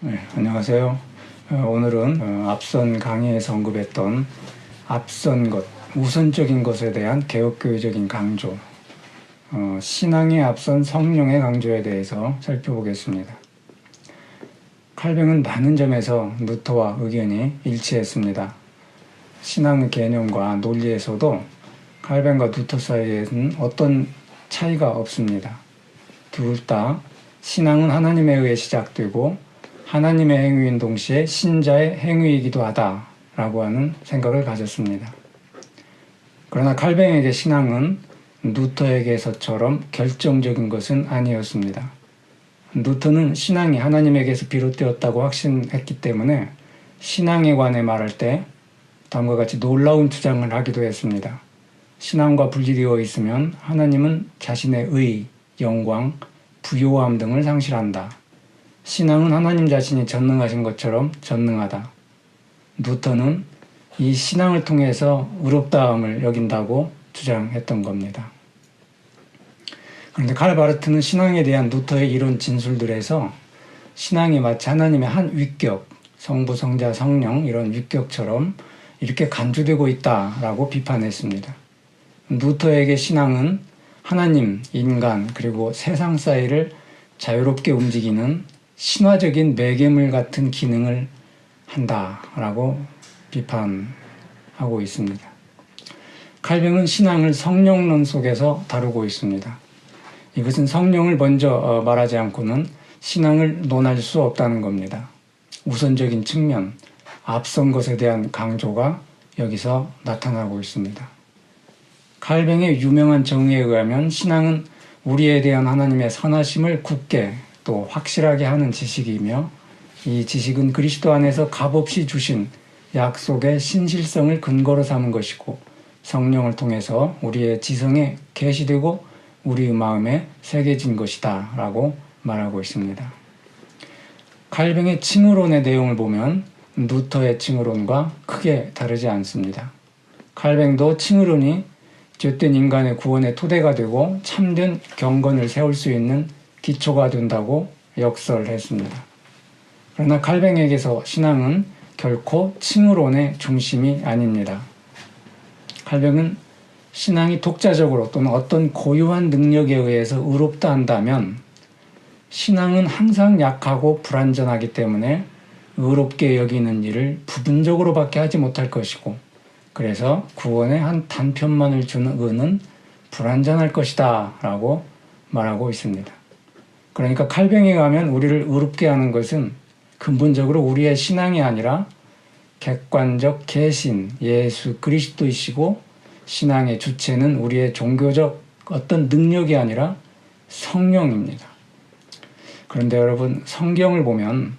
네, 안녕하세요. 오늘은 앞선 강의에서 언급했던 앞선 것, 우선적인 것에 대한 개혁교회적인 강조, 신앙에 앞선 성령의 강조에 대해서 살펴보겠습니다. 칼뱅은 많은 점에서 루터와 의견이 일치했습니다. 신앙의 개념과 논리에서도 칼뱅과 루터 사이에는 어떤 차이가 없습니다. 둘 다 신앙은 하나님에 의해 시작되고 하나님의 행위인 동시에 신자의 행위이기도 하다라고 하는 생각을 가졌습니다. 그러나 칼뱅에게 신앙은 루터에게서처럼 결정적인 것은 아니었습니다. 루터는 신앙이 하나님에게서 비롯되었다고 확신했기 때문에 신앙에 관해 말할 때 다음과 같이 놀라운 주장을 하기도 했습니다. 신앙과 분리되어 있으면 하나님은 자신의 의, 영광, 부요함 등을 상실한다. 신앙은 하나님 자신이 전능하신 것처럼 전능하다. 루터는 이 신앙을 통해서 의롭다함을 여긴다고 주장했던 겁니다. 그런데 칼바르트는 신앙에 대한 루터의 이론 진술들에서 신앙이 마치 하나님의 한 위격, 성부, 성자, 성령 이런 위격처럼 이렇게 간주되고 있다라고 비판했습니다. 루터에게 신앙은 하나님, 인간, 그리고 세상 사이를 자유롭게 움직이는 신화적인 매개물 같은 기능을 한다라고 비판하고 있습니다. 칼뱅은 신앙을 성령론 속에서 다루고 있습니다. 이것은 성령을 먼저 말하지 않고는 신앙을 논할 수 없다는 겁니다. 우선적인 측면, 앞선 것에 대한 강조가 여기서 나타나고 있습니다. 칼뱅의 유명한 정의에 의하면 신앙은 우리에 대한 하나님의 선하심을 굳게 또 확실하게 하는 지식이며 이 지식은 그리스도 안에서 값없이 주신 약속의 신실성을 근거로 삼은 것이고 성령을 통해서 우리의 지성에 계시되고 우리의 마음에 새겨진 것이다 라고 말하고 있습니다. 칼뱅의 칭의론의 내용을 보면 루터의 칭의론과 크게 다르지 않습니다. 칼뱅도 칭의론이 죄된 인간의 구원의 토대가 되고 참된 경건을 세울 수 있는 기초가 된다고 역설했습니다. 그러나 칼뱅에게서 신앙은 결코 칭의론의 중심이 아닙니다. 칼뱅은 신앙이 독자적으로 또는 어떤 고유한 능력에 의해서 의롭다 한다면 신앙은 항상 약하고 불완전하기 때문에 의롭게 여기는 일을 부분적으로밖에 하지 못할 것이고 그래서 구원의 한 단편만을 주는 의는 불완전할 것이다 라고 말하고 있습니다. 그러니까 칼뱅에 가면 우리를 의롭게 하는 것은 근본적으로 우리의 신앙이 아니라 객관적 계신 예수 그리스도이시고 신앙의 주체는 우리의 종교적 어떤 능력이 아니라 성령입니다. 그런데 여러분 성경을 보면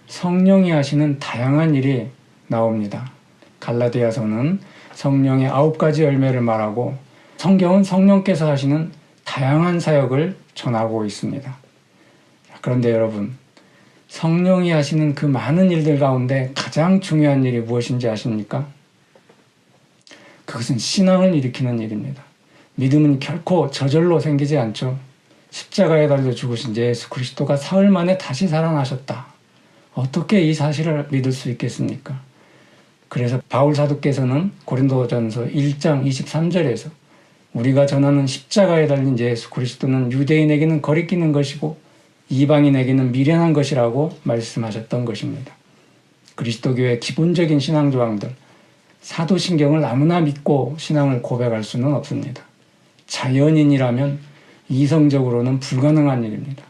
성령이 하시는 다양한 일이 나옵니다. 갈라디아서는 성령의 9가지 열매를 말하고 성경은 성령께서 하시는 다양한 사역을 전하고 있습니다. 그런데 여러분 성령이 하시는 그 많은 일들 가운데 가장 중요한 일이 무엇인지 아십니까? 그것은 신앙을 일으키는 일입니다. 믿음은 결코 저절로 생기지 않죠. 십자가에 달려 죽으신 예수 그리스도가 사흘 만에 다시 살아나셨다. 어떻게 이 사실을 믿을 수 있겠습니까? 그래서 바울 사도께서는 고린도전서 1장 23절에서 우리가 전하는 십자가에 달린 예수 그리스도는 유대인에게는 거리끼는 것이고 이방인에게는 미련한 것이라고 말씀하셨던 것입니다. 그리스도교의 기본적인 신앙 조항들, 사도신경을 아무나 믿고 신앙을 고백할 수는 없습니다. 자연인이라면 이성적으로는 불가능한 일입니다.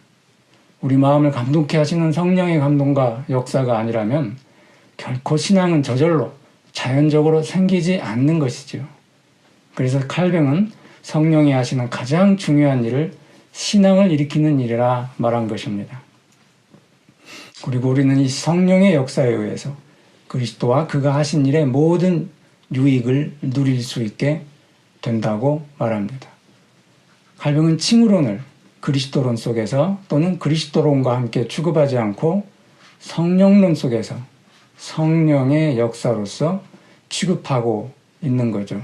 우리 마음을 감동케 하시는 성령의 감동과 역사가 아니라면 결코 신앙은 저절로 자연적으로 생기지 않는 것이지요. 그래서 칼뱅은 성령이 하시는 가장 중요한 일을 신앙을 일으키는 일이라 말한 것입니다. 그리고 우리는 이 성령의 역사에 의해서 그리스도와 그가 하신 일의 모든 유익을 누릴 수 있게 된다고 말합니다. 칼뱅은 칭의론을 그리스도론 속에서 또는 그리스도론과 함께 취급하지 않고 성령론 속에서 성령의 역사로서 취급하고 있는 거죠.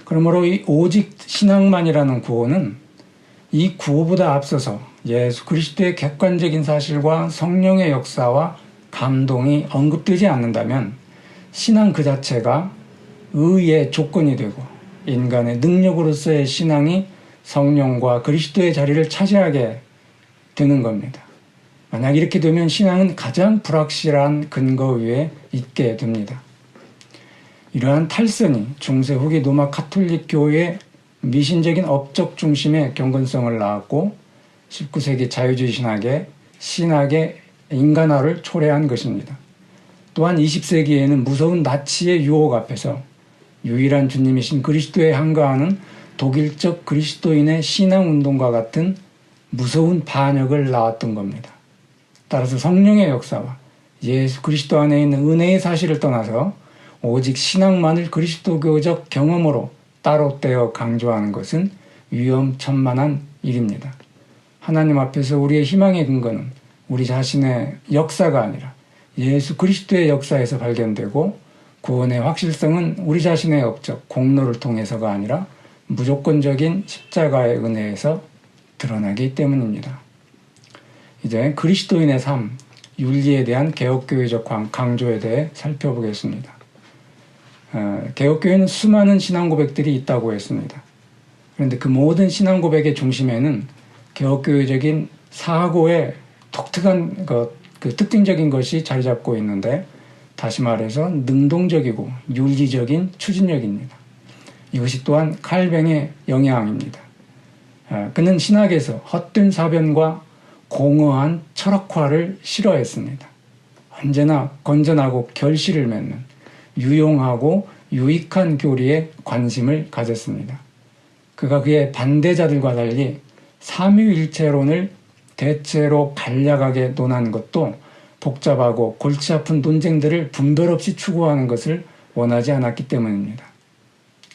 그러므로 이 오직 신앙만이라는 구호는 이 구호보다 앞서서 예수 그리스도의 객관적인 사실과 성령의 역사와 감동이 언급되지 않는다면 신앙 그 자체가 의의 조건이 되고 인간의 능력으로서의 신앙이 성령과 그리스도의 자리를 차지하게 되는 겁니다. 만약 이렇게 되면 신앙은 가장 불확실한 근거 위에 있게 됩니다. 이러한 탈선이 중세 후기 로마 가톨릭 교회의 미신적인 업적 중심의 경건성을 낳았고 19세기 자유주의 신학의 인간화를 초래한 것입니다. 또한 20세기에는 무서운 나치의 유혹 앞에서 유일한 주님이신 그리스도에 항거하는 독일적 그리스도인의 신앙운동과 같은 무서운 반역을 낳았던 겁니다. 따라서 성령의 역사와 예수 그리스도 안에 있는 은혜의 사실을 떠나서 오직 신앙만을 그리스도교적 경험으로 따로 떼어 강조하는 것은 위험천만한 일입니다. 하나님 앞에서 우리의 희망의 근거는 우리 자신의 역사가 아니라 예수 그리스도의 역사에서 발견되고 구원의 확실성은 우리 자신의 업적, 공로를 통해서가 아니라 무조건적인 십자가의 은혜에서 드러나기 때문입니다. 이제 그리스도인의 삶, 윤리에 대한 개혁교회적 강조에 대해 살펴보겠습니다. 개혁교회는 수많은 신앙 고백들이 있다고 했습니다. 그런데 그 모든 신앙 고백의 중심에는 개혁교회적인 사고의 독특한 그 특징적인 것이 자리 잡고 있는데, 다시 말해서 능동적이고 윤리적인 추진력입니다. 이것이 또한 칼뱅의 영향입니다. 그는 신학에서 헛된 사변과 공허한 철학화를 싫어했습니다. 언제나 건전하고 결실을 맺는 유용하고 유익한 교리에 관심을 가졌습니다. 그가 그의 반대자들과 달리 삼위일체론을 대체로 간략하게 논하는 것도 복잡하고 골치 아픈 논쟁들을 분별 없이 추구하는 것을 원하지 않았기 때문입니다.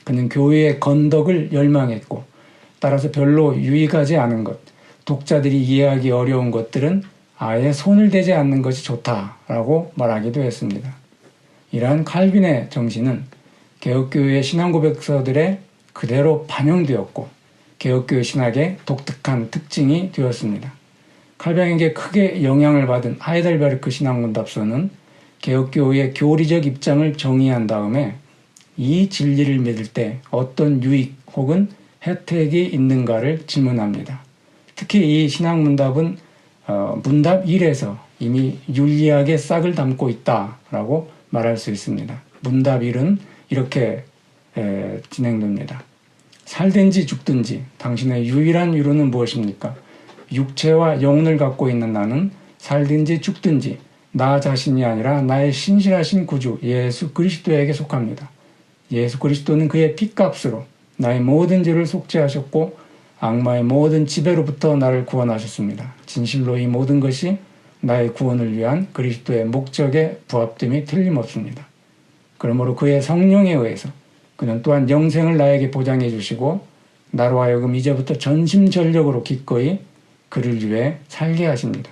그는 교회의 건덕을 열망했고, 따라서 별로 유익하지 않은 것, 독자들이 이해하기 어려운 것들은 아예 손을 대지 않는 것이 좋다라고 말하기도 했습니다. 이러한 칼빈의 정신은 개혁교회의 신앙고백서들에 그대로 반영되었고 개혁교회 신학의 독특한 특징이 되었습니다. 칼뱅에게 크게 영향을 받은 하이델베르크 신학문답서는 개혁교회의 교리적 입장을 정의한 다음에 이 진리를 믿을 때 어떤 유익 혹은 혜택이 있는가를 질문합니다. 특히 이 신학문답은 문답 1에서 이미 윤리학의 싹을 담고 있다라고 말할 수 있습니다. 문답 1은 이렇게 진행됩니다. 살든지 죽든지 당신의 유일한 유로는 무엇입니까? 육체와 영혼을 갖고 있는 나는 살든지 죽든지 나 자신이 아니라 나의 신실하신 구주 예수 그리스도에게 속합니다. 예수 그리스도는 그의 핏값으로 나의 모든 죄를 속죄하셨고 악마의 모든 지배로부터 나를 구원하셨습니다. 진실로 이 모든 것이 나의 구원을 위한 그리스도의 목적에 부합됨이 틀림없습니다. 그러므로 그의 성령에 의해서 그는 또한 영생을 나에게 보장해 주시고 나로 하여금 이제부터 전심전력으로 기꺼이 그를 위해 살게 하십니다.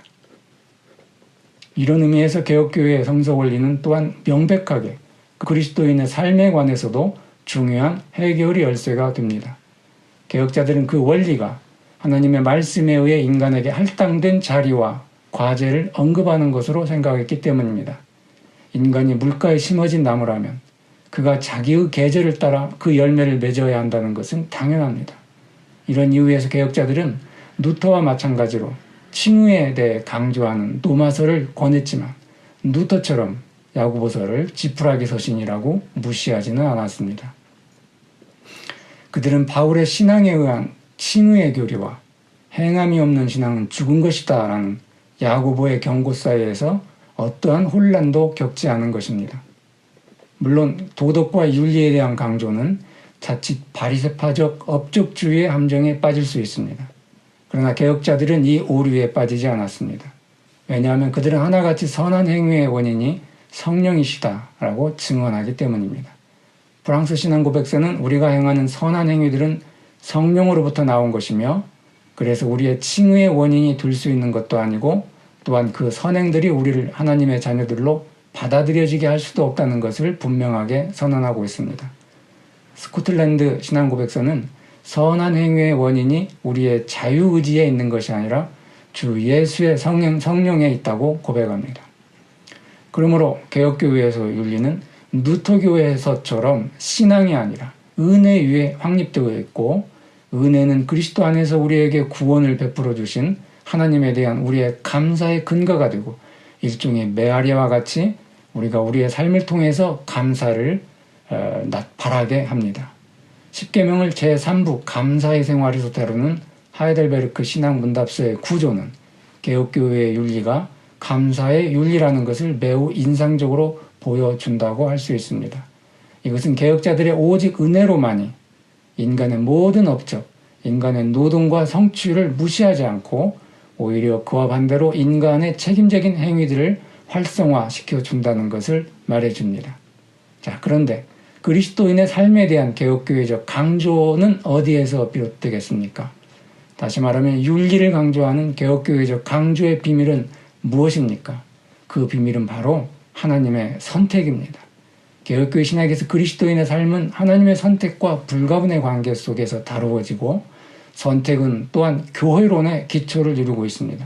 이런 의미에서 개혁교회의 성서 원리는 또한 명백하게 그리스도인의 삶에 관해서도 중요한 해결의 열쇠가 됩니다. 개혁자들은 그 원리가 하나님의 말씀에 의해 인간에게 할당된 자리와 과제를 언급하는 것으로 생각했기 때문입니다. 인간이 물가에 심어진 나무라면 그가 자기의 계절을 따라 그 열매를 맺어야 한다는 것은 당연합니다. 이런 이유에서 개혁자들은 루터와 마찬가지로 칭의에 대해 강조하는 노마서를 권했지만 루터처럼 야고보서를 지푸라기 서신이라고 무시하지는 않았습니다. 그들은 바울의 신앙에 의한 칭의의 교리와 행함이 없는 신앙은 죽은 것이다 라는 야고보의 경고 사이에서 어떠한 혼란도 겪지 않은 것입니다. 물론 도덕과 윤리에 대한 강조는 자칫 바리새파적 업적주의의 함정에 빠질 수 있습니다. 그러나 개혁자들은 이 오류에 빠지지 않았습니다. 왜냐하면 그들은 하나같이 선한 행위의 원인이 성령이시다라고 증언하기 때문입니다. 프랑스 신앙고백서는 우리가 행하는 선한 행위들은 성령으로부터 나온 것이며 그래서 우리의 칭의의 원인이 될 수 있는 것도 아니고 또한 그 선행들이 우리를 하나님의 자녀들로 받아들여지게 할 수도 없다는 것을 분명하게 선언하고 있습니다. 스코틀랜드 신앙고백서는 선한 행위의 원인이 우리의 자유의지에 있는 것이 아니라 주 예수의 성령에 있다고 고백합니다. 그러므로 개혁교회에서 윤리는 루터교회에서처럼 신앙이 아니라 은혜 위에 확립되어 있고, 은혜는 그리스도 안에서 우리에게 구원을 베풀어 주신 하나님에 대한 우리의 감사의 근거가 되고, 일종의 메아리와 같이 우리가 우리의 삶을 통해서 감사를 바라게 합니다. 십계명을 제3부 감사의 생활에서 다루는 하이델베르크 신앙문답서의 구조는 개혁교회의 윤리가 감사의 윤리라는 것을 매우 인상적으로 보여준다고 할 수 있습니다. 이것은 개혁자들의 오직 은혜로만이 인간의 모든 업적, 인간의 노동과 성취를 무시하지 않고 오히려 그와 반대로 인간의 책임적인 행위들을 활성화시켜 준다는 것을 말해줍니다. 자, 그런데 그리스도인의 삶에 대한 개혁교회적 강조는 어디에서 비롯되겠습니까? 다시 말하면 윤리를 강조하는 개혁교회적 강조의 비밀은 무엇입니까? 그 비밀은 바로 하나님의 선택입니다. 개혁교회 신학에서 그리스도인의 삶은 하나님의 선택과 불가분의 관계 속에서 다루어지고, 선택은 또한 교회론의 기초를 이루고 있습니다.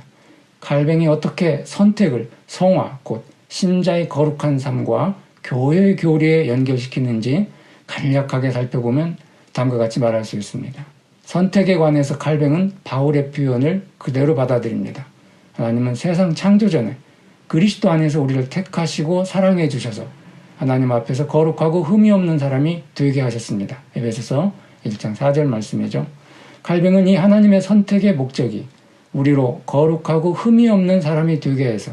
칼뱅이 어떻게 선택을 성화, 곧 신자의 거룩한 삶과 교회의 교리에 연결시키는지 간략하게 살펴보면 다음과 같이 말할 수 있습니다. 선택에 관해서 칼뱅은 바울의 표현을 그대로 받아들입니다. 하나님은 세상 창조 전에 그리스도 안에서 우리를 택하시고 사랑해 주셔서 하나님 앞에서 거룩하고 흠이 없는 사람이 되게 하셨습니다. 에베소서 1장 4절 말씀이죠. 칼뱅은 이 하나님의 선택의 목적이 우리로 거룩하고 흠이 없는 사람이 되게 해서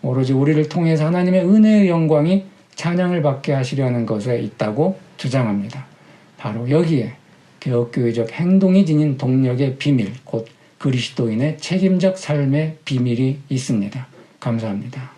오로지 우리를 통해서 하나님의 은혜의 영광이 찬양을 받게 하시려는 것에 있다고 주장합니다. 바로 여기에 개혁교회적 행동이 지닌 동력의 비밀, 곧 그리스도인의 책임적 삶의 비밀이 있습니다. 감사합니다.